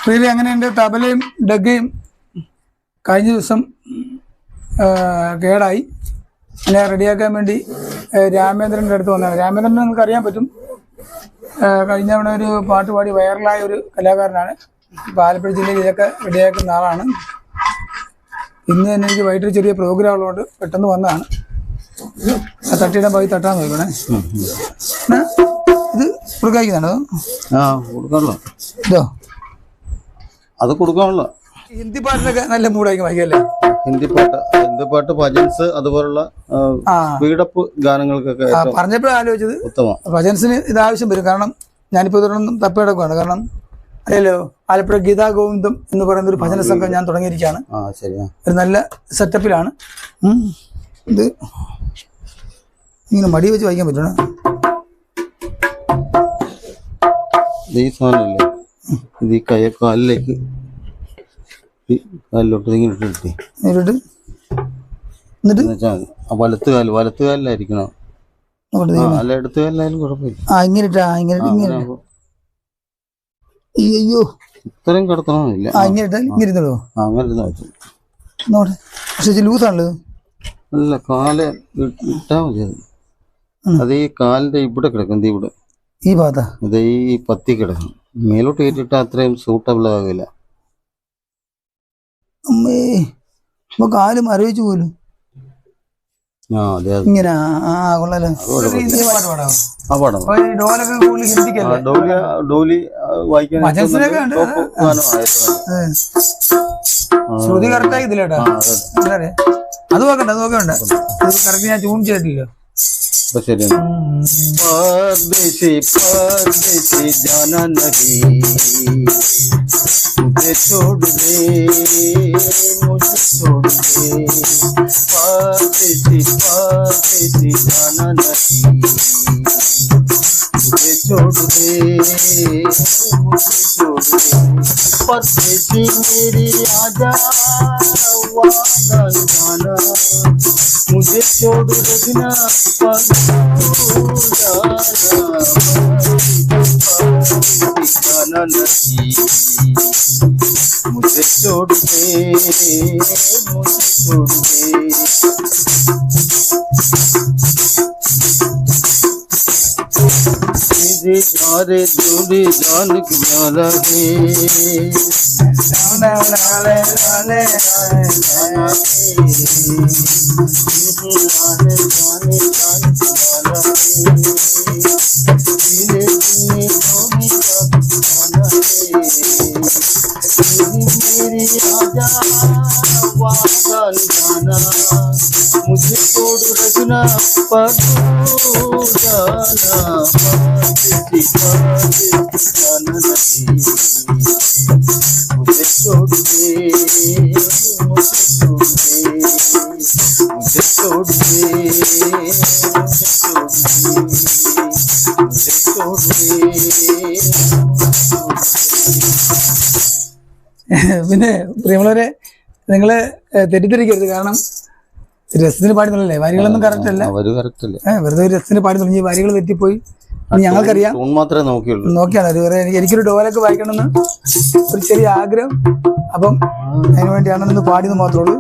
പ്രിയരെ, അങ്ങനെയുണ്ട്. തബലയും ഡഗ്ഗയും കഴിഞ്ഞ ദിവസം കേടായി. അതിനെ റെഡിയാക്കാൻ വേണ്ടി രാമേന്ദ്രൻ്റെ അടുത്ത് വന്നതാണ്. രാമേന്ദ്രൻ നിങ്ങൾക്ക് അറിയാൻ പറ്റും, കഴിഞ്ഞ തവണ ഒരു പാട്ട് പാടി വൈറലായ ഒരു കലാകാരനാണ്. ഇപ്പോൾ ആലപ്പുഴ ജില്ലയിൽ ഇതൊക്കെ റെഡിയാക്കുന്ന ആളാണ്. ഇന്ന് തന്നെ എനിക്ക് വൈകിട്ട് ചെറിയ പ്രോഗ്രാം ഉള്ളതുകൊണ്ട് പെട്ടെന്ന് വന്നതാണ്. ആ തട്ടിയിടാൻ പോയി തട്ടാൻ നോക്കണേ. ഇത് കൊടുക്കാനാണോ? ഇതോ അത് കൊടുക്കാനുള്ള ഹിന്ദി പാട്ടിനൊക്കെ നല്ല മൂടായിരിക്കും വായിക്കല്ലേ? ഹിന്ദി പാട്ട് ഭജൻസ് അതുപോലുള്ള സ്പീഡപ്പ് ഗാനങ്ങൾക്കൊക്കെ പറഞ്ഞപ്പോഴാണ് ആലോചിച്ചത്. ഭജൻസിന് ഇത് ആവശ്യം വരും. കാരണം ഞാനിപ്പോൾ ഇതൊന്നും തപ്പിയെടുക്കുകയാണ്. കാരണം അറിയാലോ, ആലപ്പുഴ ഗീതാ ഗോവിന്ദം എന്ന് പറയുന്ന ഒരു ഭജന സംഘം ഞാൻ തുടങ്ങിയിരിക്കുകയാണ്. ഒരു നല്ല സെറ്റപ്പിലാണ്. ഇത് ഇങ്ങനെ മടി വെച്ച് വായിക്കാൻ പറ്റണം. ഈ സാധനമല്ലേ ഇത്, ഈ കാലിലേക്ക് കാലിലോട്ട് ഇട്ടിട്ട് വലത്ത് കാലിലായിരിക്കണം. അല്ല എടുത്ത് കാലിലായാലും കുഴപ്പമില്ല. അയ്യോ, ഇത്രയും കിടത്തണമെന്നില്ല. പക്ഷെ ലൂസാണല്ലോ. അല്ല, കാല് ഇട്ടാ മതി. അത് ഈ കാലിന്റെ ഇവിടെ കിടക്കും. ഇവിടെ ഈ ഭാഗത്താ ഇത് ഈ പത്തി കിടക്കണം. മേലോട്ട് കയറ്റിട്ടാ അത്രയും സൂട്ടബിൾ ആകില്ല. അമ്മേ, അപ്പൊ കാല് മരവിച്ചു പോലും ഇങ്ങനെ. കൊള്ളാലോ. ശ്രുതി കറക്റ്റ് ആയിട്ടില്ലേട്ടാ? അത് നോക്കണ്ട, അത് നോക്കണ്ട. കറക്റ്റ് ഞാൻ ട്യൂൺ ചെയ്തിട്ടില്ല. परदेसी परदेसी जाना नहीं, मुझे छोड़ दे, मुझे छोड़ दे। परदेसी परदेसी जाना नहीं, मुझे छोड़ दे, मुझे छोड़ दे। परदेसी मेरी आजा वादा निभाना, मुझे छोड़ रखना जाना नहीं, मुझे छोड़ दे, मुझे छोड़ दे। मेरे सारे जोड़े जान के प्यारा है, मुझे छोड़ रखना पर जाना, जाना नहीं, मुझे छोड़ दे, मुझे छोड़ दे, मुझे छोड़ दे, मुझे छोड़ दे, मुझे छोड़ दे। പിന്നെ പ്രിയമുള്ളവരെ, നിങ്ങള് തെറ്റിദ്ധരിക്കരുത്. കാരണം രസത്തിന് പാടുന്നില്ലല്ലേ, വരികളൊന്നും കറക്റ്റ് അല്ല. വെറുതെ രസത്തിന് പാടി തുടങ്ങി വരികൾ തെറ്റിപ്പോയി. ഞങ്ങൾക്കറിയാം, നോക്കിയാണ് അതുവരെ. എനിക്കൊരു ഡോലൊക്കെ വായിക്കണമെന്ന് ഒരു ചെറിയ ആഗ്രഹം. അപ്പം അതിനു വേണ്ടിയാണെന്ന് പാടിയെന്ന് മാത്രമേ ഉള്ളൂ.